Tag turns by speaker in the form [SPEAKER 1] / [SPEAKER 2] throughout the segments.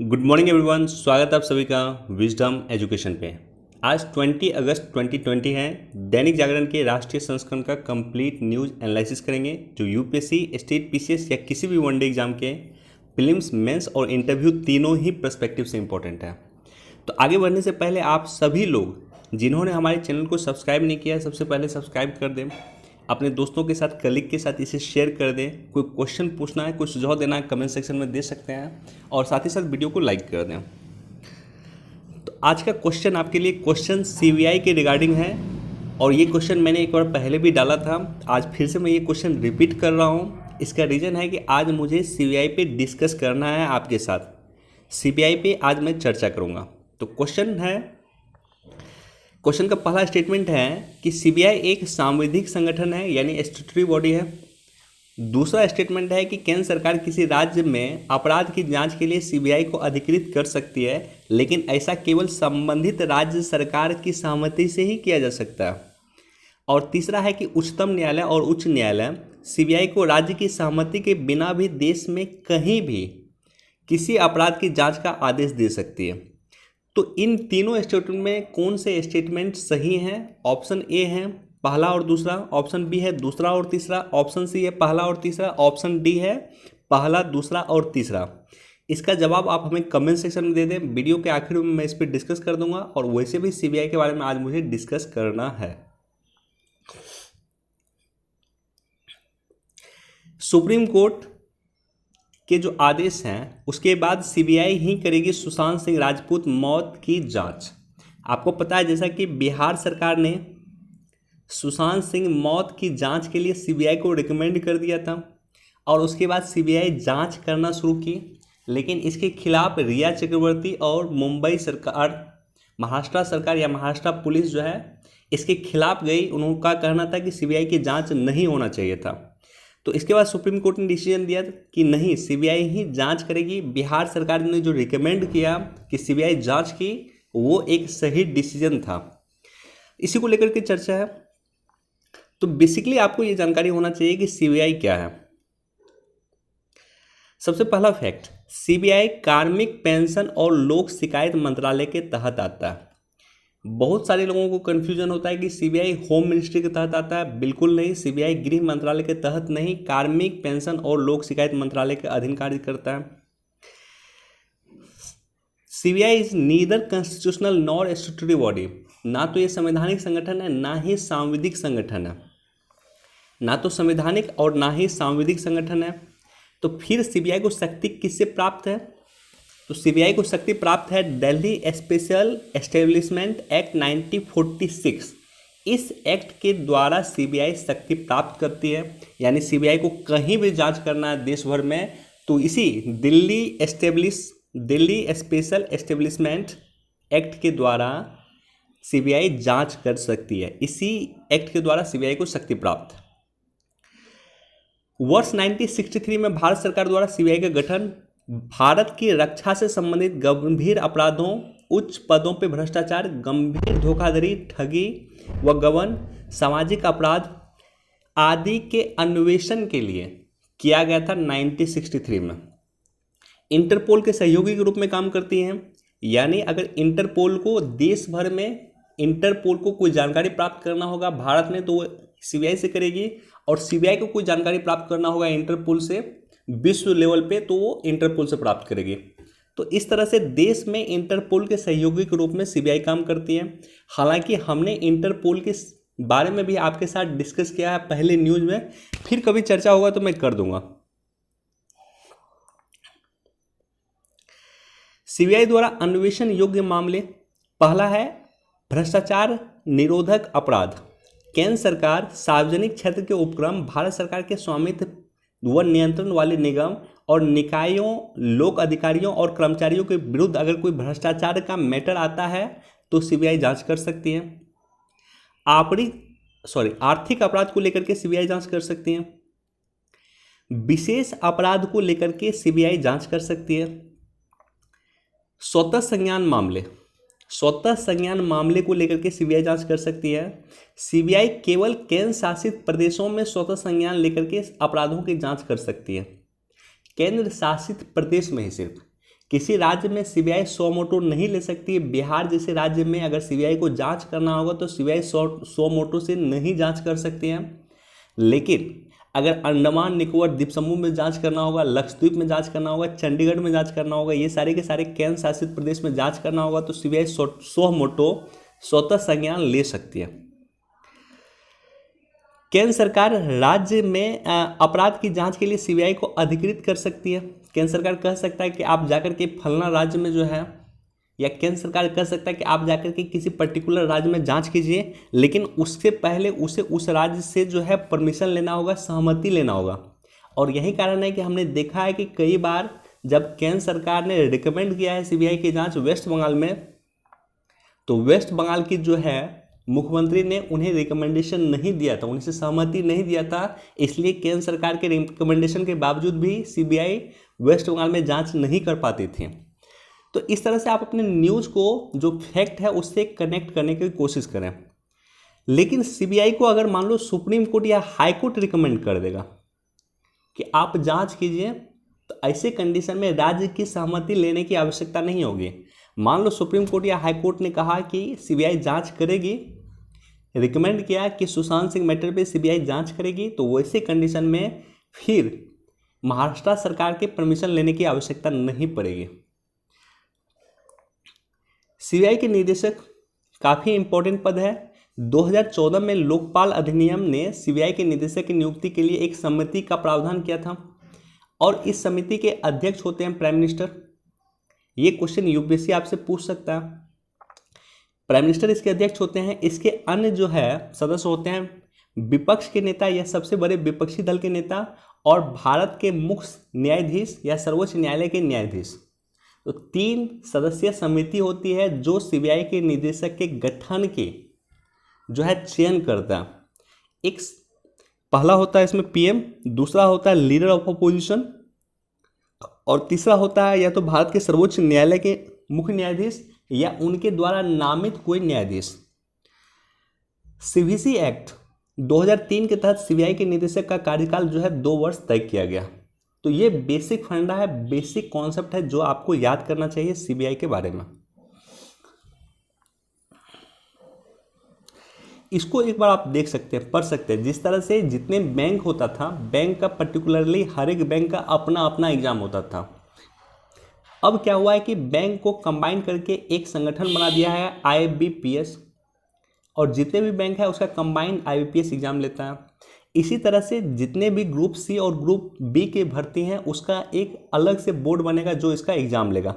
[SPEAKER 1] Good morning everyone. स्वागत है आप सभी का विजडम एजुकेशन पे। आज 20 अगस्त 2020 है। दैनिक जागरण के राष्ट्रीय संस्करण का कंप्लीट न्यूज़ एनालिसिस करेंगे जो यूपीएससी, स्टेट पीसीएस या किसी भी वनडे एग्जाम के प्रीलिम्स, मेंस और इंटरव्यू तीनों ही पर्सपेक्टिव से इंपॉर्टेंट है। तो आगे बढ़ने से पहले आप सभी लोग जिन्होंने हमारे चैनल को सब्सक्राइब नहीं किया, सबसे पहले सब्सक्राइब कर दें, अपने दोस्तों के साथ, कलीग के साथ इसे शेयर कर दें। कोई क्वेश्चन पूछना है, कोई सुझाव देना है, कमेंट सेक्शन में दे सकते हैं और साथ ही साथ वीडियो को लाइक कर दें। तो आज का क्वेश्चन आपके लिए क्वेश्चन सीबीआई के रिगार्डिंग है और ये क्वेश्चन मैंने एक बार पहले भी डाला था। आज फिर से मैं ये क्वेश्चन रिपीट कर रहा हूँ। इसका रीज़न है कि आज मुझे सीबीआई पे डिस्कस करना है आपके साथ। सीबीआई पे आज मैं चर्चा करूँगा। तो क्वेश्चन का पहला स्टेटमेंट है कि सीबीआई एक सांविधिक संगठन है, यानी स्टैट्यूटरी बॉडी है। दूसरा स्टेटमेंट है कि केंद्र सरकार किसी राज्य में अपराध की जांच के लिए सीबीआई को अधिकृत कर सकती है, लेकिन ऐसा केवल संबंधित राज्य सरकार की सहमति से ही किया जा सकता है। और तीसरा है कि उच्चतम न्यायालय और उच्च न्यायालय सीबीआई को राज्य की सहमति के बिना भी देश में कहीं भी किसी अपराध की जांच का आदेश दे सकती है। तो इन तीनों स्टेटमेंट में कौन से स्टेटमेंट सही हैं? ऑप्शन ए है पहला और दूसरा, ऑप्शन बी है दूसरा और तीसरा, ऑप्शन सी है पहला और तीसरा, ऑप्शन डी है पहला, दूसरा और तीसरा। इसका जवाब आप हमें कमेंट सेक्शन में दे दें। वीडियो के आखिर में मैं इस पर डिस्कस कर दूंगा और वैसे भी सीबीआई के बारे में आज मुझे डिस्कस करना है। सुप्रीम कोर्ट के जो आदेश हैं उसके बाद सीबीआई ही करेगी सुशांत सिंह राजपूत मौत की जांच। आपको पता है जैसा कि बिहार सरकार ने सुशांत सिंह मौत की जांच के लिए सीबीआई को रिकमेंड कर दिया था और उसके बाद सीबीआई जांच करना शुरू की, लेकिन इसके खिलाफ रिया चक्रवर्ती और मुंबई सरकार, महाराष्ट्र सरकार या महाराष्ट्र पुलिस जो है इसके खिलाफ गई। उनका कहना था कि सीबीआई की जांच नहीं होना चाहिए था। तो इसके बाद सुप्रीम कोर्ट ने डिसीजन दिया कि नहीं, सीबीआई ही जांच करेगी। बिहार सरकार ने जो रिकमेंड किया कि सीबीआई जांच की, वो एक सही डिसीजन था। इसी को लेकर के चर्चा है। तो बेसिकली आपको ये जानकारी होना चाहिए कि सीबीआई क्या है। सबसे पहला फैक्ट, सीबीआई कार्मिक, पेंशन और लोक शिकायत मंत्रालय के तहत आता है। बहुत सारे लोगों को कन्फ्यूजन होता है कि सीबीआई होम मिनिस्ट्री के तहत आता है। बिल्कुल नहीं, सीबीआई गृह मंत्रालय के तहत नहीं, कार्मिक, पेंशन और लोक शिकायत मंत्रालय के अधीन कार्य करता है। CBI is neither constitutional nor statutory body. ना तो ये संवैधानिक संगठन है, ना ही सांविधिक संगठन है। ना तो संवैधानिक और ना ही सांविधिक संगठन है। तो फिर सीबीआई को शक्ति किससे प्राप्त है? तो सीबीआई को शक्ति प्राप्त है दिल्ली स्पेशल एस्टेब्लिशमेंट एक्ट 1946। इस एक्ट के द्वारा सीबीआई शक्ति प्राप्त करती है। यानी सीबीआई को कहीं भी जांच करना है देश भर में, तो इसी दिल्ली स्पेशल एस्टेब्लिशमेंट एक्ट के द्वारा सीबीआई जांच कर सकती है। इसी एक्ट के द्वारा सीबीआई को शक्ति प्राप्त। वर्ष 1963 में भारत सरकार द्वारा सीबीआई का गठन भारत की रक्षा से संबंधित गंभीर अपराधों, उच्च पदों पर भ्रष्टाचार, गंभीर धोखाधड़ी, ठगी व गबन, सामाजिक अपराध आदि के अन्वेषण के लिए किया गया था 1963 में। इंटरपोल के सहयोगी के रूप में काम करती हैं। यानी अगर इंटरपोल को देश भर में इंटरपोल को कोई जानकारी प्राप्त करना होगा भारत में, तो वो सीबीआई से करेगी, और सीबीआई को कोई जानकारी प्राप्त करना होगा इंटरपोल से विश्व लेवल पे, तो वो इंटरपोल से प्राप्त करेगी। तो इस तरह से देश में इंटरपोल के सहयोगी के रूप में सीबीआई काम करती है। हालांकि हमने इंटरपोल के बारे में भी आपके साथ डिस्कस किया है पहले न्यूज़ में, फिर कभी चर्चा होगा तो मैं कर दूंगा। सीबीआई द्वारा अन्वेषण योग्य मामले, पहला है भ्रष्टाचार निरोधक अपराध। केंद्र सरकार, सार्वजनिक क्षेत्र के उपक्रम, भारत सरकार के स्वामित्व व नियंत्रण वाले निगम और निकायों, लोक अधिकारियों और कर्मचारियों के विरुद्ध अगर कोई भ्रष्टाचार का मैटर आता है तो सीबीआई जांच कर सकती है। आर्थिक अपराध को लेकर के सीबीआई जांच कर सकती है। विशेष अपराध को लेकर के सीबीआई जांच कर सकती है। स्वतः संज्ञान मामले को लेकर के सीबीआई जांच कर सकती है। सीबीआई केवल केंद्र शासित प्रदेशों में स्वतः संज्ञान लेकर के अपराधों की जांच कर सकती है। केंद्र शासित प्रदेश में ही सिर्फ, किसी राज्य में सीबीआई सो मोटो नहीं ले सकती। बिहार जैसे राज्य में अगर सीबीआई को जांच करना होगा तो सीबीआई सो मोटो से नहीं जांच कर सकती है। लेकिन अगर अंडमान निकोबार द्वीप समूह में जांच करना होगा, लक्षद्वीप में जांच करना होगा, चंडीगढ़ में जांच करना होगा, ये सारे के सारे केंद्र शासित प्रदेश में जांच करना होगा तो सीबीआई सो मोटो स्वतः संज्ञान ले सकती है। केंद्र सरकार राज्य में अपराध की जांच के लिए सीबीआई को अधिकृत कर सकती है। केंद्र सरकार कह सकता है कि आप जाकर के फलना राज्य में जो है, या केंद्र सरकार कह सकता है कि आप जाकर के किसी पर्टिकुलर राज्य में जांच कीजिए, लेकिन उससे पहले उसे उस राज्य से जो है परमिशन लेना होगा, सहमति लेना होगा। और यही कारण है कि हमने देखा है कि कई बार जब केंद्र सरकार ने रिकमेंड किया है सीबीआई की जांच वेस्ट बंगाल में, तो वेस्ट बंगाल की जो है मुख्यमंत्री ने उन्हें रिकमेंडेशन नहीं दिया था, उनसे सहमति नहीं दिया था, इसलिए केंद्र सरकार के रिकमेंडेशन के बावजूद भी सीबीआई वेस्ट बंगाल में जांच नहीं कर पाती थी। तो इस तरह से आप अपने न्यूज़ को जो फैक्ट है उससे कनेक्ट करने की कोशिश करें। लेकिन सीबीआई को अगर मान लो सुप्रीम कोर्ट या हाई कोर्ट रिकमेंड कर देगा कि आप जांच कीजिए, तो ऐसे कंडीशन में राज्य की सहमति लेने की आवश्यकता नहीं होगी। मान लो सुप्रीम कोर्ट या हाई कोर्ट ने कहा कि सीबीआई जांच करेगी, रिकमेंड किया कि सुशांत सिंह मैटर पे सीबीआई जांच करेगी, तो वैसे कंडीशन में फिर महाराष्ट्र सरकार के परमिशन लेने की आवश्यकता नहीं पड़ेगी। सीबीआई के निदेशक काफ़ी इंपॉर्टेंट पद है। 2014 में लोकपाल अधिनियम ने सीबीआई के निदेशक की नियुक्ति के लिए एक समिति का प्रावधान किया था और इस समिति के अध्यक्ष होते हैं प्राइम मिनिस्टर। ये क्वेश्चन यूपीएससी आपसे पूछ सकता है। प्राइम मिनिस्टर इसके अध्यक्ष होते हैं। इसके अन्य जो है सदस्य होते हैं विपक्ष के नेता या सबसे बड़े विपक्षी दल के नेता और भारत के मुख्य न्यायाधीश या सर्वोच्च न्यायालय के न्यायाधीश। तो 3 सदस्यीय समिति होती है जो सीबीआई के निदेशक के गठन के जो है चयन करता है। एक पहला होता है इसमें पीएम, दूसरा होता है लीडर ऑफ अपोजिशन और तीसरा होता है या तो भारत के सर्वोच्च न्यायालय के मुख्य न्यायाधीश या उनके द्वारा नामित कोई न्यायाधीश। सीवीसी एक्ट 2003 के तहत सीबीआई के निदेशक का कार्यकाल जो है 2 वर्ष तय किया गया। तो ये बेसिक फंडा है, बेसिक कॉन्सेप्ट है जो आपको याद करना चाहिए सीबीआई के बारे में। इसको एक बार आप देख सकते हैं, पढ़ सकते हैं। जिस तरह से जितने बैंक होता था, बैंक का पर्टिकुलरली हर एक बैंक का अपना अपना एग्जाम होता था। अब क्या हुआ है कि बैंक को कंबाइन करके एक संगठन बना दिया है आईबीपीएस, और जितने भी बैंक है उसका कंबाइंड आईबीपीएस एग्जाम लेता है। इसी तरह से जितने भी ग्रुप सी और ग्रुप बी के भर्ती हैं उसका एक अलग से बोर्ड बनेगा जो इसका एग्जाम लेगा,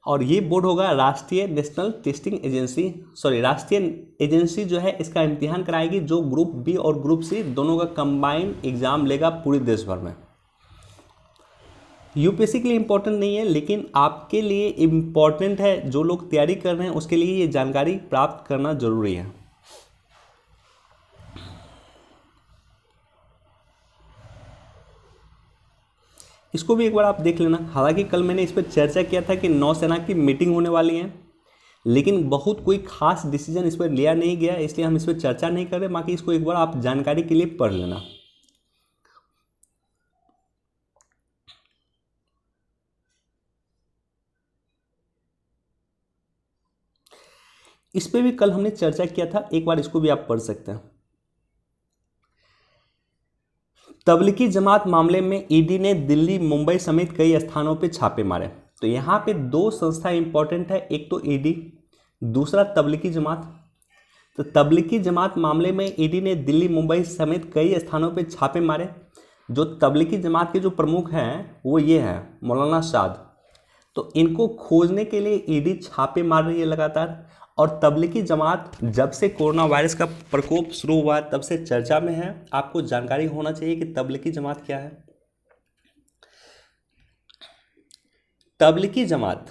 [SPEAKER 1] और ये बोर्ड होगा राष्ट्रीय नेशनल टेस्टिंग एजेंसी, राष्ट्रीय एजेंसी जो है इसका इम्तिहान कराएगी, जो ग्रुप बी और ग्रुप सी दोनों का कंबाइंड एग्जाम लेगा पूरे देश भर में। यूपीएससी के लिए इम्पोर्टेंट नहीं है, लेकिन आपके लिए इम्पोर्टेंट है। जो लोग तैयारी कर रहे हैं उसके लिए ये जानकारी प्राप्त करना जरूरी है। इसको भी एक बार आप देख लेना। हालांकि कल मैंने इस पर चर्चा किया था कि नौसेना की मीटिंग होने वाली है, लेकिन बहुत कोई खास डिसीजन इस पर लिया नहीं गया, इसलिए हम इस पर चर्चा नहीं कर रहे। बाकी इसको एक बार आप जानकारी के लिए पढ़ लेना। इस पर भी कल हमने चर्चा किया था, एक बार इसको भी आप पढ़ सकते हैं। तबलीगी जमात मामले में ईडी ने दिल्ली, मुंबई समेत कई स्थानों पे छापे मारे। तो यहाँ पे 2 संस्था इंपॉर्टेंट है, एक तो ईडी, दूसरा तबलीगी जमात। तो तबलीगी जमात मामले में ईडी ने दिल्ली, मुंबई समेत कई स्थानों पे छापे मारे। जो तबलीगी जमात के जो प्रमुख हैं वो ये हैं मौलाना साद। तो इनको खोजने के लिए ईडी छापे मार रही है लगातार। और तबलीगी जमात जब से कोरोना वायरस का प्रकोप शुरू हुआ तब से चर्चा में है। आपको जानकारी होना चाहिए कि तबलीगी जमात क्या है। तबलीगी जमात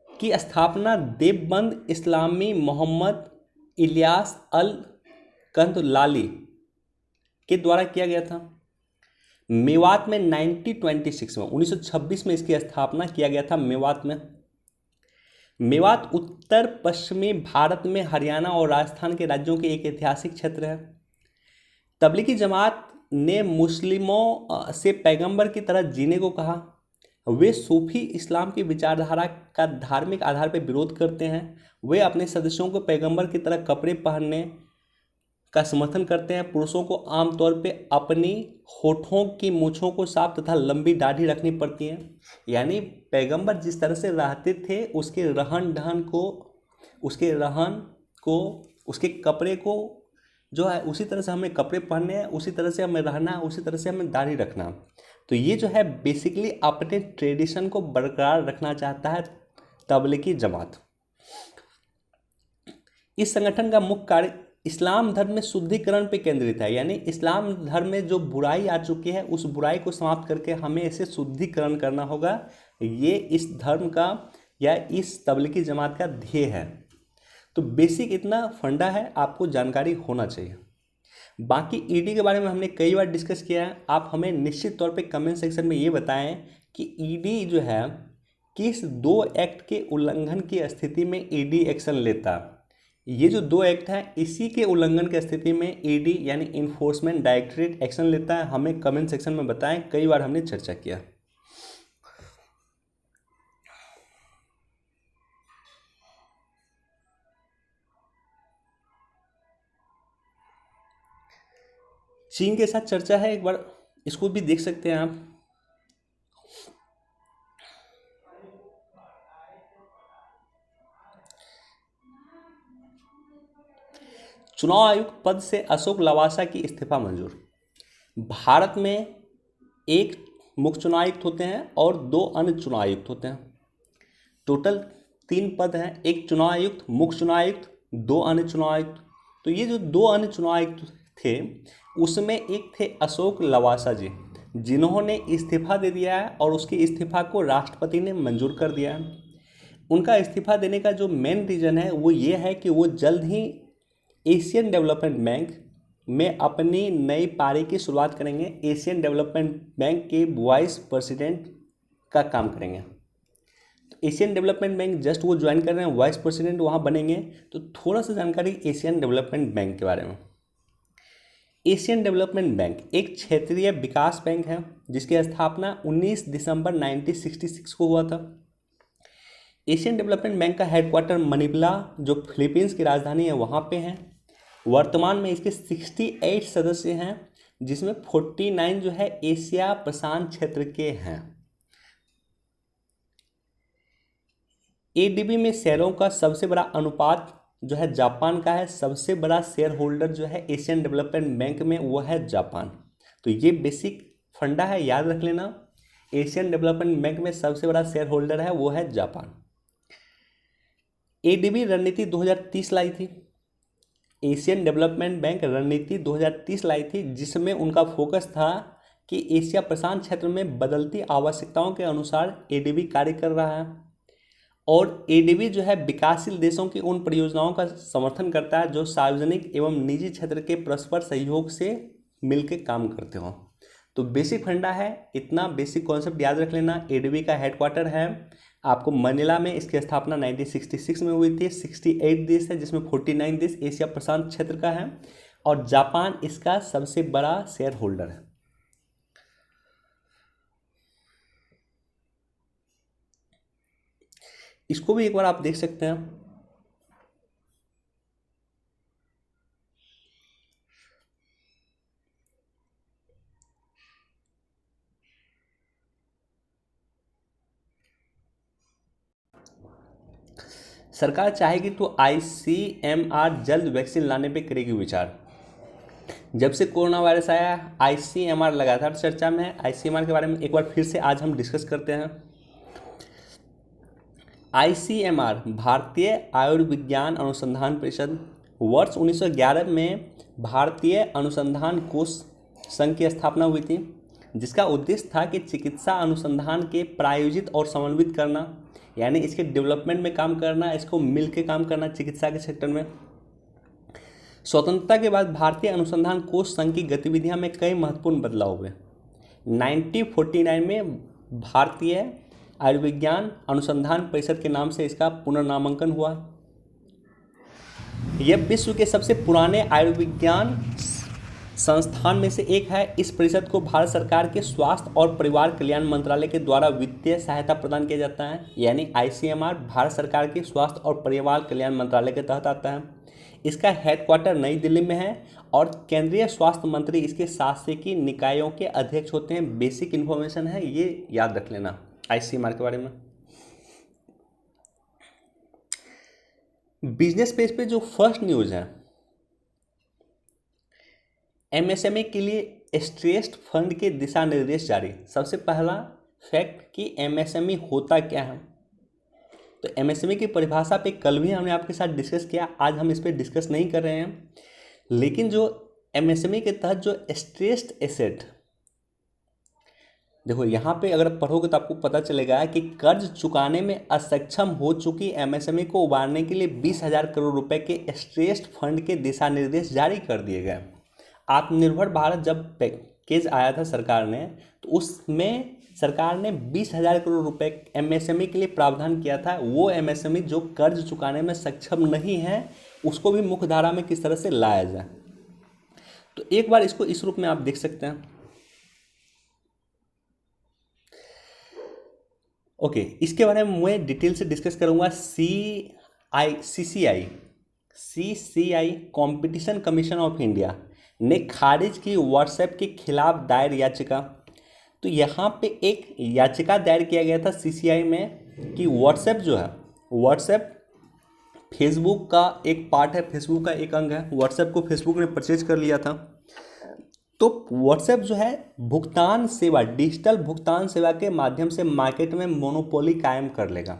[SPEAKER 1] की स्थापना देवबंद इस्लामी मोहम्मद इलियास अल कंदलाली के द्वारा किया गया था। मेवात में 1926 में इसकी स्थापना किया गया था। मेवात उत्तर पश्चिमी भारत में हरियाणा और राजस्थान के राज्यों के एक ऐतिहासिक क्षेत्र है। तबलीगी जमात ने मुस्लिमों से पैगंबर की तरह जीने को कहा। वे सूफी इस्लाम की विचारधारा का धार्मिक आधार पर विरोध करते हैं। वे अपने सदस्यों को पैगंबर की तरह कपड़े पहनने का समर्थन करते हैं। पुरुषों को आमतौर पे अपनी होठों की मूछों को साफ तथा लंबी दाढ़ी रखनी पड़ती है। यानी पैगंबर जिस तरह से रहते थे उसके रहन ढहन को, उसके कपड़े को जो है उसी तरह से हमें कपड़े पहनने हैं, उसी तरह से हमें रहना है, उसी तरह से हमें दाढ़ी रखना। तो ये जो है बेसिकली अपने ट्रेडिशन को बरकरार रखना चाहता है तबलीगी जमात। इस संगठन का मुख्य कार्य इस्लाम धर्म में शुद्धिकरण पे केंद्रित है। यानी इस्लाम धर्म में जो बुराई आ चुकी है उस बुराई को समाप्त करके हमें इसे शुद्धिकरण करना होगा। ये इस धर्म का या इस तबलीगी जमात का ध्येय है। तो बेसिक इतना फंडा है, आपको जानकारी होना चाहिए। बाकी ईडी के बारे में हमने कई बार डिस्कस किया है। आप हमें निश्चित तौर पे कमेंट सेक्शन में ये बताएं कि ईडी जो है किस 2 एक्ट के उल्लंघन की स्थिति में ईडी एक्शन लेता। ये जो 2 एक्ट हैं इसी के उल्लंघन की स्थिति में ईडी यानी इन्फोर्समेंट डायरेक्टरेट एक्शन लेता है। हमें कमेंट सेक्शन में बताएं, कई बार हमने चर्चा किया। चीन के साथ चर्चा है, एक बार इसको भी देख सकते हैं आप। चुनाव आयुक्त पद से अशोक लवासा की इस्तीफा मंजूर। भारत में एक मुख्य चुनाव आयुक्त होते हैं और 2 अन्य चुनाव आयुक्त होते हैं। टोटल 3 पद हैं, एक चुनाव आयुक्त, मुख्य चुनाव आयुक्त, 2 अन्य चुनाव आयुक्त। तो ये जो 2 अन्य चुनाव आयुक्त थे उसमें एक थे अशोक लवासा जी, जिन्होंने इस्तीफा दे दिया है और उसके इस्तीफा को राष्ट्रपति ने मंजूर कर दिया है। उनका इस्तीफा देने का जो मेन रीज़न है वो ये है कि वो जल्द ही एशियन डेवलपमेंट बैंक में अपनी नई पारी की शुरुआत करेंगे। एशियन डेवलपमेंट बैंक के वाइस प्रेसिडेंट का काम करेंगे। तो एशियन डेवलपमेंट बैंक जस्ट वो ज्वाइन कर रहे हैं, वाइस प्रेसिडेंट वहाँ बनेंगे। तो थोड़ा सा जानकारी एशियन डेवलपमेंट बैंक के बारे में। एशियन डेवलपमेंट बैंक एक क्षेत्रीय विकास बैंक है जिसकी स्थापना 19 दिसंबर 1966 को हुआ था। एशियन डेवलपमेंट बैंक का हेडक्वार्टर मनीला जो फिलीपींस की राजधानी है वहाँ पे है। वर्तमान में इसके 68 सदस्य हैं जिसमें 49 जो है एशिया प्रशांत क्षेत्र के हैं। एडीबी में शेयरों का सबसे बड़ा अनुपात जो है जापान का है। सबसे बड़ा शेयर होल्डर जो है एशियन डेवलपमेंट बैंक में वो है जापान। तो ये बेसिक फंडा है, याद रख लेना। एशियन डेवलपमेंट बैंक में सबसे बड़ा शेयर होल्डर है वो है जापान। एडीबी रणनीति 2030 लाई थी। एशियन डेवलपमेंट बैंक रणनीति 2030 लाई थी जिसमें उनका फोकस था कि एशिया प्रशांत क्षेत्र में बदलती आवश्यकताओं के अनुसार एडीबी कार्य कर रहा है। और एडीबी जो है विकासशील देशों की उन परियोजनाओं का समर्थन करता है जो सार्वजनिक एवं निजी क्षेत्र के परस्पर सहयोग से मिलकर काम करते हों। तो बेसिक फंडा है, इतना बेसिक कॉन्सेप्ट याद रख लेना। एडीबी का हेडक्वार्टर है आपको मनीला में। इसकी स्थापना 1966 में हुई थी। 68 देश है जिसमें 49 देश एशिया प्रशांत क्षेत्र का है और जापान इसका सबसे बड़ा शेयर होल्डर है। इसको भी एक बार आप देख सकते हैं। सरकार चाहेगी तो आईसीएमआर जल्द वैक्सीन लाने पे करेगी विचार। जब से कोरोना वायरस आया आईसीएमआर लगातार चर्चा में है। आईसीएमआर के बारे में एक बार फिर से आज हम डिस्कस करते हैं। आईसीएमआर भारतीय आयुर्विज्ञान अनुसंधान परिषद वर्ष 1911 में भारतीय अनुसंधान कोष संघ की स्थापना हुई थी जिसका उद्देश्य था कि चिकित्सा अनुसंधान के प्रायोजित और समन्वित करना, यानी इसके डेवलपमेंट में काम करना, इसको मिल के काम करना चिकित्सा के सेक्टर में। स्वतंत्रता के बाद भारतीय अनुसंधान कोष संघ की गतिविधियां में कई महत्वपूर्ण बदलाव हुए। 1949 में भारतीय आयुर्विज्ञान अनुसंधान परिषद के नाम से इसका पुनर्नामांकन हुआ। यह विश्व के सबसे पुराने आयुर्विज्ञान संस्थान में से एक है। इस परिषद को भारत सरकार के स्वास्थ्य और परिवार कल्याण मंत्रालय के द्वारा वित्तीय सहायता प्रदान किया जाता है, यानी आईसीएमआर भारत सरकार के स्वास्थ्य और परिवार कल्याण मंत्रालय के तहत आता है। इसका हेडक्वार्टर नई दिल्ली में है और केंद्रीय स्वास्थ्य मंत्री इसके शासकीय निकायों के अध्यक्ष होते हैं। बेसिक इन्फॉर्मेशन है, ये याद रख लेना आईसीएमआर के बारे में। बिजनेस पेज पे जो फर्स्ट न्यूज़ है, एमएसएमई के लिए स्ट्रेस्ड फंड के दिशा निर्देश जारी। सबसे पहला फैक्ट कि एमएसएमई होता क्या है। तो एमएसएमई की परिभाषा पे कल भी हमने आपके साथ डिस्कस किया, आज हम इस पर डिस्कस नहीं कर रहे हैं। लेकिन जो एमएसएमई के तहत जो स्ट्रेस्ड एसेट, देखो यहाँ पे अगर पढ़ोगे तो आपको पता चलेगा कि कर्ज चुकाने में असक्षम हो चुकी एमएसएमई को उबारने के लिए 20,000 करोड़ रुपए के स्ट्रेस्ड फंड के दिशा निर्देश जारी कर दिए गए। आत्मनिर्भर भारत जब पैकेज आया था सरकार ने, तो उसमें सरकार ने 20,000 करोड़ रुपए एमएसएमई के लिए प्रावधान किया था। वो एमएसएमई जो कर्ज चुकाने में सक्षम नहीं है, उसको भी मुख्यधारा में किस तरह से लाया जाए। तो एक बार इसको इस रूप में आप देख सकते हैं। ओके, इसके बारे में मैं डिटेल से डिस्कस करूंगा। CCI competition commission of India ने खारिज की व्हाट्सएप के खिलाफ दायर याचिका। तो यहाँ पे एक याचिका दायर किया गया था सीसीआई में कि व्हाट्सएप जो है, व्हाट्सएप फेसबुक का एक पार्ट है, फेसबुक का एक अंग है। व्हाट्सएप को फेसबुक ने परचेज कर लिया था। तो व्हाट्सएप जो है भुगतान सेवा, डिजिटल भुगतान सेवा के माध्यम से मार्केट में मोनोपोली कायम कर लेगा।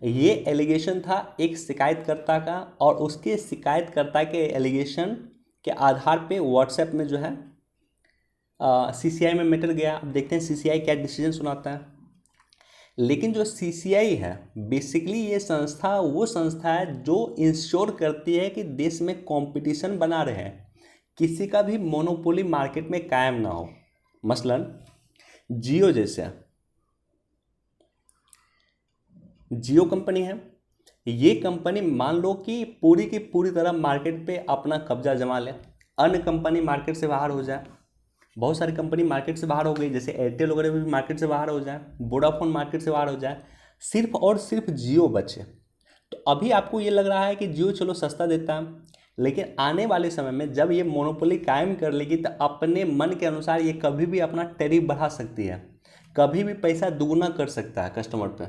[SPEAKER 1] ये एलिगेशन था एक शिकायतकर्ता का, और उसके शिकायतकर्ता के एलिगेशन के आधार पे व्हाट्सएप में जो है सीसीआई में मैटर गया। अब देखते हैं सीसीआई क्या डिसीजन सुनाता है। लेकिन जो सीसीआई है, बेसिकली ये संस्था वो संस्था है जो इंश्योर करती है कि देश में कंपटीशन बना रहे, किसी का भी मोनोपोली मार्केट में कायम ना हो। मसलन जियो जैसे, जियो कंपनी है, ये कंपनी मान लो कि पूरी की पूरी तरह मार्केट पे अपना कब्जा जमा ले, अन्य कंपनी मार्केट से बाहर हो जाए। बहुत सारी कंपनी मार्केट से बाहर हो गई, जैसे एयरटेल वगैरह भी मार्केट से बाहर हो जाए, वोडाफोन मार्केट से बाहर हो जाए, सिर्फ और सिर्फ जियो बचे। तो अभी आपको ये लग रहा है कि जियो चलो सस्ता देता है, लेकिन आने वाले समय में जब ये मोनोपोली कायम कर लेगी तो अपने मन के अनुसार ये कभी भी अपना टैरिफ बढ़ा सकती है, कभी भी पैसा दुगना कर सकता है कस्टमर पे।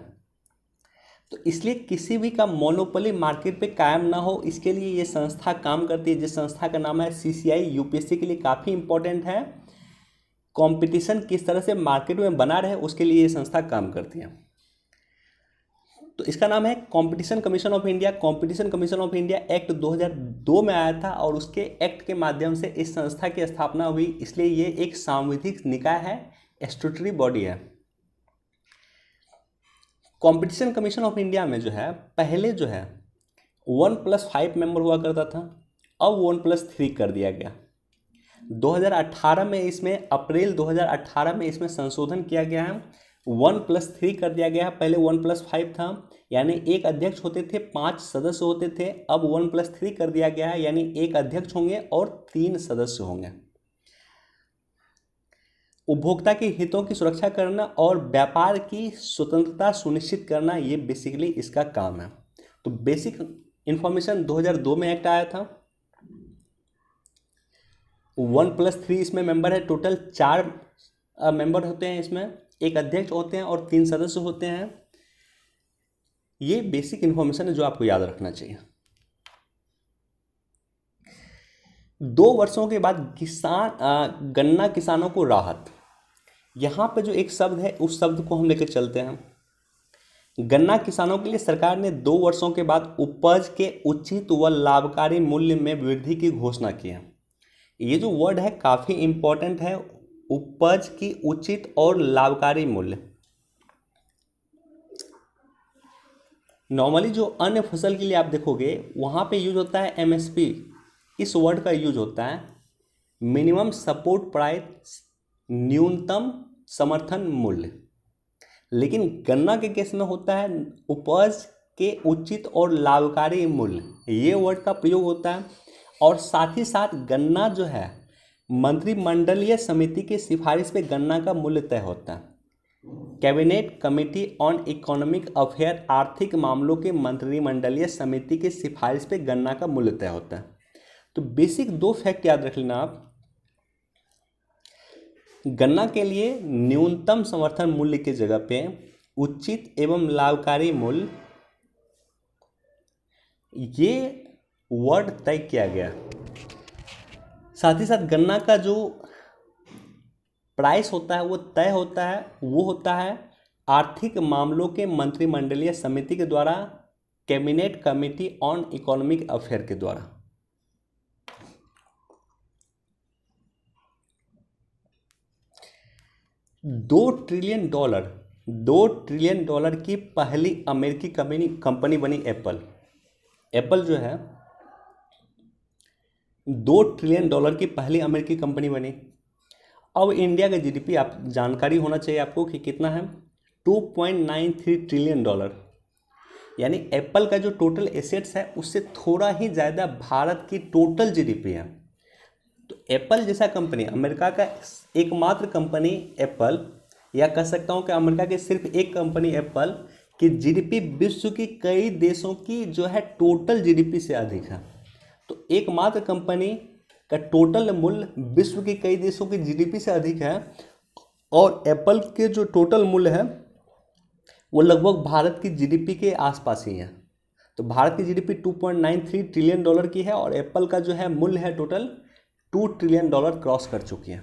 [SPEAKER 1] तो इसलिए किसी भी का मोनोपोली मार्केट पे कायम ना हो, इसके लिए ये संस्था काम करती है, जिस संस्था का नाम है सीसीआई। यूपीएससी के लिए काफ़ी इंपॉर्टेंट है। कंपटीशन किस तरह से मार्केट में बना रहे, उसके लिए ये संस्था काम करती है। तो इसका नाम है competition commission of India. Competition commission of India act 2002 में आया था, और उसके एक्ट के माध्यम से इस संस्था की स्थापना हुई। इसलिए ये एक सांविधिक निकाय है, स्टैट्यूटरी बॉडी है। कंपटीशन कमीशन ऑफ इंडिया में जो है पहले जो है 1+5 मेंबर हुआ करता था, अब 1+3 कर दिया गया। 2018 में इसमें, अप्रैल 2018 में इसमें संशोधन किया गया है, 1+3 कर दिया गया है। पहले 1+5 था, यानी एक अध्यक्ष होते थे, 5 सदस्य होते थे। अब 1+3 कर दिया गया है, यानी एक अध्यक्ष होंगे और 3 सदस्य होंगे। उपभोक्ता के हितों की सुरक्षा करना और व्यापार की स्वतंत्रता सुनिश्चित करना, ये बेसिकली इसका काम है। तो बेसिक इंफॉर्मेशन 2002 में एक्ट आया था। 1+3 इसमें मेंबर है, टोटल 4 मेंबर होते हैं इसमें, एक अध्यक्ष होते हैं और 3 सदस्य होते हैं। ये बेसिक इंफॉर्मेशन है जो आपको याद रखना चाहिए। 2 वर्षों के बाद गन्ना किसानों को राहत। यहाँ पे जो एक शब्द है, उस शब्द को हम लेकर चलते हैं। गन्ना किसानों के लिए सरकार ने 2 वर्षों के बाद उपज के उचित व लाभकारी मूल्य में वृद्धि की घोषणा की है। ये जो वर्ड है काफ़ी इंपॉर्टेंट है, उपज की उचित और लाभकारी मूल्य। नॉर्मली जो अन्य फसल के लिए आप देखोगे वहाँ पे यूज होता है एमएसपी, इस वर्ड का यूज होता है मिनिमम सपोर्ट प्राइस, न्यूनतम समर्थन मूल्य। लेकिन गन्ना के केस में होता है उपज के उचित और लाभकारी मूल्य, ये वर्ड का प्रयोग होता है। और साथ ही साथ गन्ना जो है मंत्रिमंडलीय समिति की सिफारिश पे गन्ना का मूल्य तय होता है। Cabinet committee on economic affair आर्थिक मामलों के मंत्रिमंडलीय समिति की सिफारिश पे गन्ना का मूल्य तय होता है। तो बेसिक दो फैक्ट याद रख लेना आप। गन्ना के लिए न्यूनतम समर्थन मूल्य की जगह पे उचित एवं लाभकारी मूल्य, ये वर्ड तय किया गया। साथ ही साथ गन्ना का जो प्राइस होता है वो तय होता है, वो होता है आर्थिक मामलों के मंत्रिमंडलीय समिति के द्वारा, cabinet committee on economic affair के द्वारा। $2 ट्रिलियन की पहली अमेरिकी कंपनी बनी एप्पल। एप्पल जो है $2 ट्रिलियन की पहली अमेरिकी कंपनी बनी। अब इंडिया का जीडीपी आप जानकारी होना चाहिए आपको कि कितना है, $2.93 ट्रिलियन। यानी एप्पल का जो टोटल एसेट्स है उससे थोड़ा ही ज़्यादा भारत की टोटल जीडीपी है। तो एप्पल जैसा कंपनी, अमेरिका का एकमात्र कंपनी एप्पल, या कह सकता हूँ कि अमेरिका की सिर्फ एक कंपनी एप्पल की जीडीपी विश्व की कई देशों की जो है टोटल जीडीपी से अधिक है। तो एकमात्र कंपनी का टोटल मूल्य विश्व के कई देशों की जीडीपी से अधिक है, और एप्पल के जो टोटल मूल्य है वो लगभग भारत की जीडीपी के आसपास ही है। तो भारत की जीडीपी $2.93 ट्रिलियन की है, और एप्पल का जो है मूल्य है टोटल $2 ट्रिलियन क्रॉस कर चुकी है।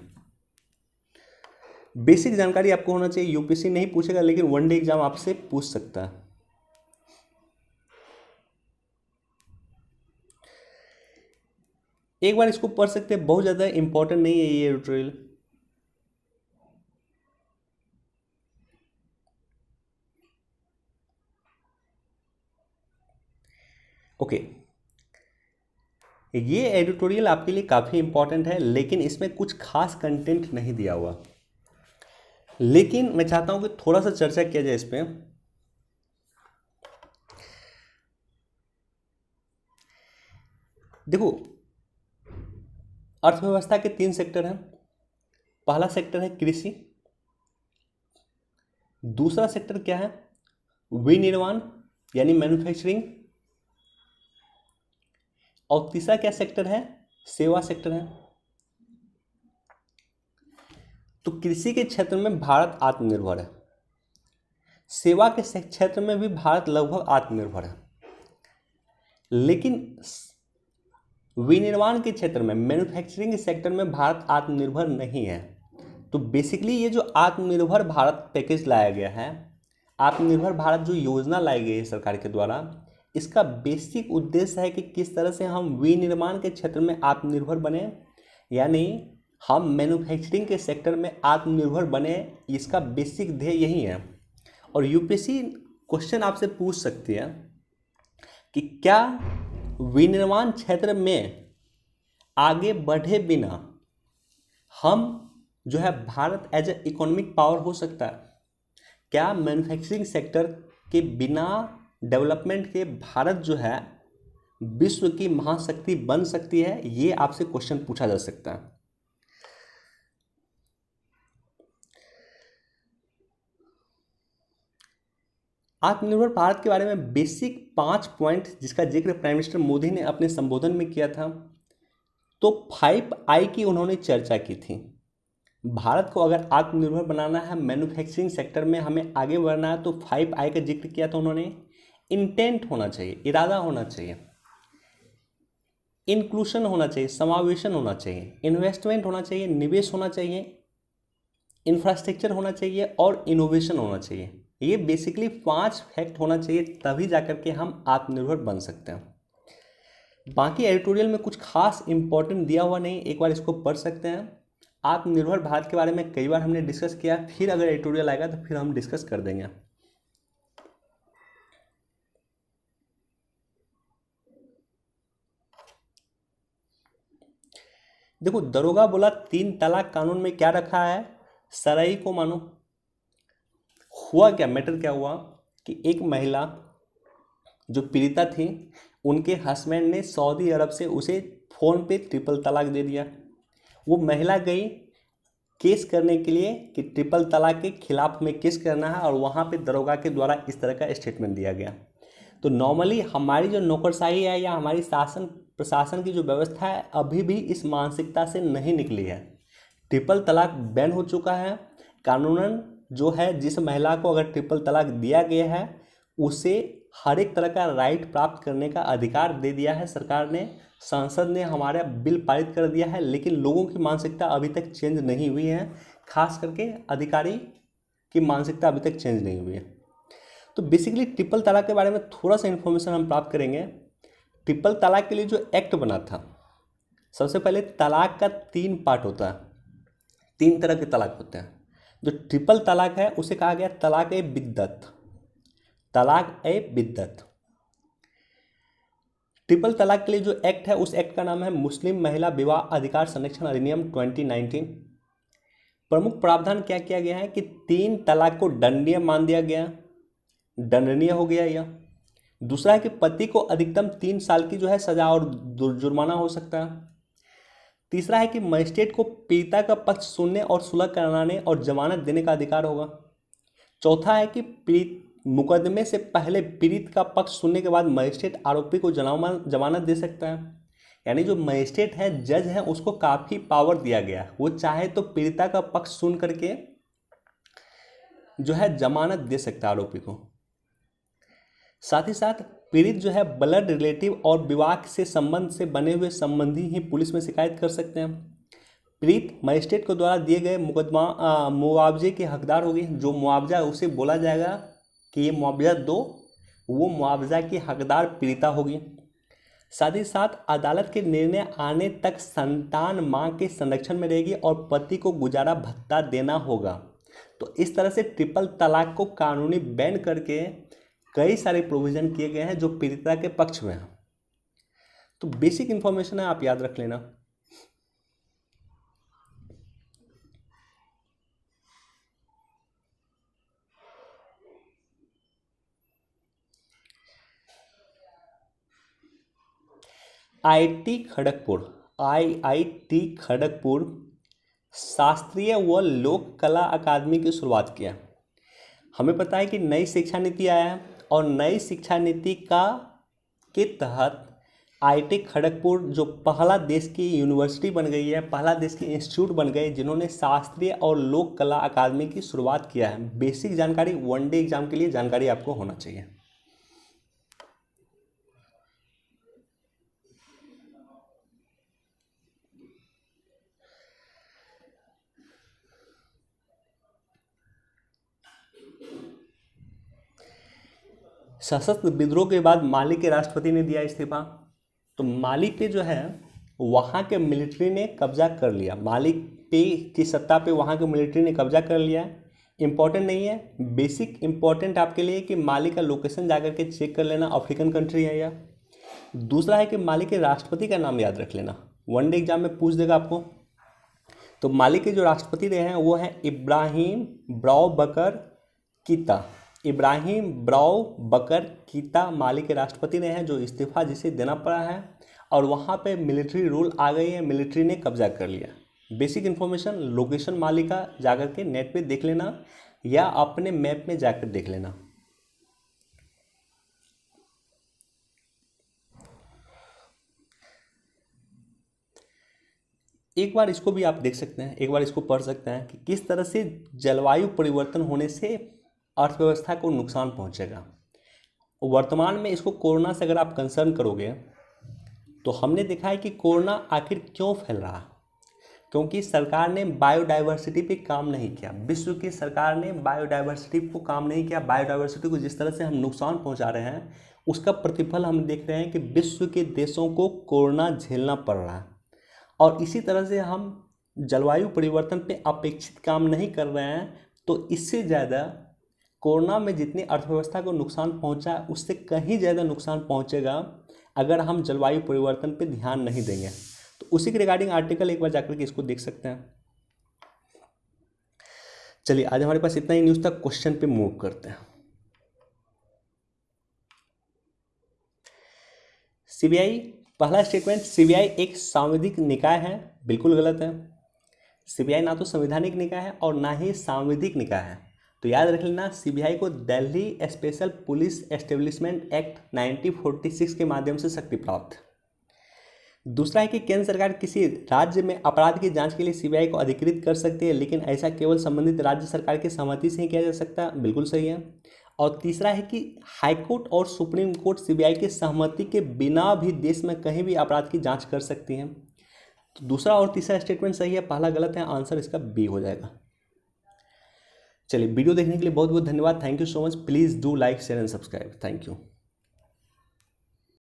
[SPEAKER 1] बेसिक जानकारी आपको होना चाहिए, यूपीएससी नहीं पूछेगा लेकिन वनडे एग्जाम आपसे पूछ सकता है। एक बार इसको पढ़ सकते हैं, बहुत ज़्यादा इंपॉर्टेंट नहीं है ये एडिटोरियल। ओके, ये एडिटोरियल आपके लिए काफ़ी इंपॉर्टेंट है, लेकिन इसमें कुछ खास कंटेंट नहीं दिया हुआ। लेकिन मैं चाहता हूं कि थोड़ा सा चर्चा किया जाए इस पर। देखो, अर्थव्यवस्था के 3 सेक्टर हैं। पहला सेक्टर है कृषि, दूसरा सेक्टर क्या है, विनिर्माण यानी मैन्युफैक्चरिंग, और तीसरा क्या सेक्टर है, सेवा सेक्टर है। तो कृषि के क्षेत्र में भारत आत्मनिर्भर है, सेवा के क्षेत्र में भी भारत लगभग आत्मनिर्भर है, लेकिन विनिर्माण के क्षेत्र में, मैन्युफैक्चरिंग सेक्टर में भारत आत्मनिर्भर नहीं है। तो बेसिकली ये जो आत्मनिर्भर भारत पैकेज लाया गया है, आत्मनिर्भर भारत जो योजना लाई गई है सरकार के द्वारा, इसका बेसिक उद्देश्य है कि किस तरह से हम विनिर्माण के क्षेत्र में आत्मनिर्भर बने, यानी हम मैन्युफैक्चरिंग के सेक्टर में आत्मनिर्भर बने। इसका बेसिक ध्येय यही है। और यूपीएससी क्वेश्चन आपसे पूछ सकती है कि क्या विनिर्माण क्षेत्र में आगे बढ़े बिना हम जो है Bharat as a economic power हो सकता है? क्या मैन्युफैक्चरिंग सेक्टर के बिना डेवलपमेंट के भारत जो है विश्व की महाशक्ति बन सकती है? ये आपसे क्वेश्चन पूछा जा सकता है। आत्मनिर्भर भारत के बारे में बेसिक 5 पॉइंट जिसका जिक्र प्राइम मिनिस्टर मोदी ने अपने संबोधन में किया था। तो 5I की उन्होंने चर्चा की थी। भारत को अगर आत्मनिर्भर बनाना है, मैन्युफैक्चरिंग सेक्टर में हमें आगे बढ़ना है, तो 5I का जिक्र किया था उन्होंने। इंटेंट होना चाहिए, इरादा होना चाहिए, इंक्लूशन होना चाहिए, समावेशन होना चाहिए, इन्वेस्टमेंट होना चाहिए, निवेश होना चाहिए, इंफ्रास्ट्रक्चर होना चाहिए, और इनोवेशन होना चाहिए। ये बेसिकली 5 फैक्ट होना चाहिए, तभी जाकर के हम आत्मनिर्भर बन सकते हैं। बाकी एडिटोरियल में कुछ खास इंपॉर्टेंट दिया हुआ नहीं, एक बार इसको पढ़ सकते हैं। आत्मनिर्भर भारत के बारे में कई बार हमने डिस्कस किया, फिर अगर एडिटोरियल आएगा तो फिर हम डिस्कस कर देंगे। देखो, दरोगा बोला 3 तलाक कानून में क्या रखा है, सराई को मानो। हुआ क्या, मैटर क्या हुआ कि एक महिला जो पीड़िता थी, उनके हस्बैंड ने सऊदी अरब से उसे फ़ोन पे ट्रिपल तलाक दे दिया। वो महिला गई केस करने के लिए कि ट्रिपल तलाक के खिलाफ हमें केस करना है, और वहाँ पे दरोगा के द्वारा इस तरह का स्टेटमेंट दिया गया। तो नॉर्मली हमारी जो नौकरशाही है या हमारी शासन प्रशासन की जो व्यवस्था है अभी भी इस मानसिकता से नहीं निकली है। ट्रिपल तलाक बैन हो चुका है कानूनन। जो है जिस महिला को अगर ट्रिपल तलाक दिया गया है उसे हर एक तरह का राइट प्राप्त करने का अधिकार दे दिया है सरकार ने, संसद ने हमारा बिल पारित कर दिया है, लेकिन लोगों की मानसिकता अभी तक चेंज नहीं हुई है, खास करके अधिकारी की मानसिकता अभी तक चेंज नहीं हुई है। तो बेसिकली ट्रिपल तलाक के बारे में थोड़ा सा इन्फॉर्मेशन हम प्राप्त करेंगे। ट्रिपल तलाक के लिए जो एक्ट बना था, सबसे पहले तलाक का 3 पार्ट होता है, 3 तरह के तलाक होते हैं। जो ट्रिपल तलाक है उसे कहा गया तलाक ए बिद्दत, तलाक ए बिद्दत। ट्रिपल तलाक के लिए जो एक्ट है उस एक्ट का नाम है मुस्लिम महिला विवाह अधिकार संरक्षण अधिनियम 2019। प्रमुख प्रावधान क्या किया गया है कि 3 तलाक को दंडनीय मान दिया गया, दंडनीय हो गया यह। दूसरा है कि पति को अधिकतम 3 साल की जो है सजा और जुर्माना हो सकता है। तीसरा है कि मजिस्ट्रेट को पीड़िता का पक्ष सुनने और सुलह कराने और जमानत देने का अधिकार होगा। चौथा है कि पीड़ित मुकदमे से पहले पीड़ित का पक्ष सुनने के बाद मजिस्ट्रेट आरोपी को जमानत दे सकता है। यानी जो मजिस्ट्रेट है, जज है, उसको काफ़ी पावर दिया गया, वो चाहे तो पीड़िता का पक्ष सुन करके जो है जमानत दे सकता है आरोपी को। साथ ही साथ पीड़ित जो है ब्लड रिलेटिव और विवाह से संबंध से बने हुए संबंधी ही पुलिस में शिकायत कर सकते हैं। पीड़ित मजिस्ट्रेट को द्वारा दिए गए मुआवजे के हकदार होगी। जो मुआवजा उसे बोला जाएगा कि ये मुआवजा दो, वो मुआवजा की हकदार पीड़िता होगी। साथ ही साथ अदालत के निर्णय आने तक संतान मां के संरक्षण में रहेगी और पति को गुजारा भत्ता देना होगा। तो इस तरह से ट्रिपल तलाक को कानूनी बैन करके कई सारे प्रोविज़न किए गए हैं जो पीड़िता के पक्ष में हैं। तो बेसिक इन्फॉर्मेशन है, आप याद रख लेना। आईआईटी खड़गपुर शास्त्रीय व लोक कला अकादमी की शुरुआत किया। हमें पता है कि नई शिक्षा नीति आया है और नई शिक्षा नीति के तहत आईआईटी खड़गपुर जो पहला देश की यूनिवर्सिटी बन गई है, पहला देश की इंस्टीट्यूट बन गई जिन्होंने शास्त्रीय और लोक कला अकादमी की शुरुआत किया है। बेसिक जानकारी, वनडे एग्जाम के लिए जानकारी आपको होना चाहिए। सशस्त्र विद्रोह के बाद माली के राष्ट्रपति ने दिया इस्तीफा। तो माली पे जो है वहाँ के मिलिट्री ने कब्जा कर लिया, माली पे की सत्ता पे वहाँ के मिलिट्री ने कब्जा कर लिया। इम्पोर्टेंट नहीं है, बेसिक इम्पोर्टेंट आपके लिए कि माली का लोकेशन जाकर के चेक कर लेना, अफ्रीकन कंट्री है या। दूसरा है कि माली के राष्ट्रपति का नाम याद रख लेना, वनडे एग्जाम में पूछ देगा आपको। तो माली के जो राष्ट्रपति रहे हैं वो हैं इब्राहिम ब्राउबकर कीता। इब्राहिम ब्राउबकर कीता माली के राष्ट्रपति रहे हैं, जो इस्तीफा जिसे देना पड़ा है और वहाँ पे मिलिट्री रूल आ गई है, मिलिट्री ने कब्जा कर लिया। बेसिक इन्फॉर्मेशन, लोकेशन माली का जाकर के नेट पे देख लेना या अपने मैप में जाकर देख लेना। एक बार इसको भी आप देख सकते हैं, एक बार इसको पढ़ सकते हैं कि किस तरह से जलवायु परिवर्तन होने से अर्थव्यवस्था को नुकसान पहुंचेगा। वर्तमान में इसको कोरोना से अगर आप कंसर्न करोगे तो हमने देखा है कि कोरोना आखिर क्यों फैल रहा, क्योंकि सरकार ने बायोडाइवर्सिटी पे काम नहीं किया। विश्व की सरकार ने बायोडाइवर्सिटी को काम नहीं किया। बायोडाइवर्सिटी को जिस तरह से हम नुकसान पहुंचा रहे हैं उसका प्रतिफल हम देख रहे हैं कि विश्व के देशों को कोरोना झेलना पड़ रहा है। और इसी तरह से हम जलवायु परिवर्तन पे अपेक्षित काम नहीं कर रहे हैं, तो इससे ज़्यादा कोरोना में जितनी अर्थव्यवस्था को नुकसान पहुंचा उससे कहीं ज़्यादा नुकसान पहुंचेगा अगर हम जलवायु परिवर्तन पे ध्यान नहीं देंगे। तो उसी के रिगार्डिंग आर्टिकल एक बार जाकर के इसको देख सकते हैं। चलिए आज हमारे पास इतना ही न्यूज़ था, क्वेश्चन पे मूव करते हैं। सीबीआई, पहला स्टेटमेंट, सीबीआई एक सांविधिक निकाय है, बिल्कुल गलत है। सीबीआई ना तो संवैधानिक निकाय है और ना ही सांविधिक निकाय है। तो याद रख लेना, सीबीआई को Delhi special police establishment act 1946 के माध्यम से शक्ति प्राप्त। दूसरा है कि केंद्र सरकार किसी राज्य में अपराध की जांच के लिए सीबीआई को अधिकृत कर सकती है, लेकिन ऐसा केवल संबंधित राज्य सरकार की सहमति से ही किया जा सकता है। बिल्कुल सही है। और तीसरा है कि हाईकोर्ट और सुप्रीम कोर्ट सीबीआई की सहमति के बिना भी देश में कहीं भी अपराध की जांच कर सकती हैं। तो दूसरा और तीसरा स्टेटमेंट सही है, पहला गलत है। आंसर इसका बी हो जाएगा। चलिए, वीडियो देखने के लिए बहुत बहुत धन्यवाद। Thank you so much. Please do like, share and subscribe. Thank you.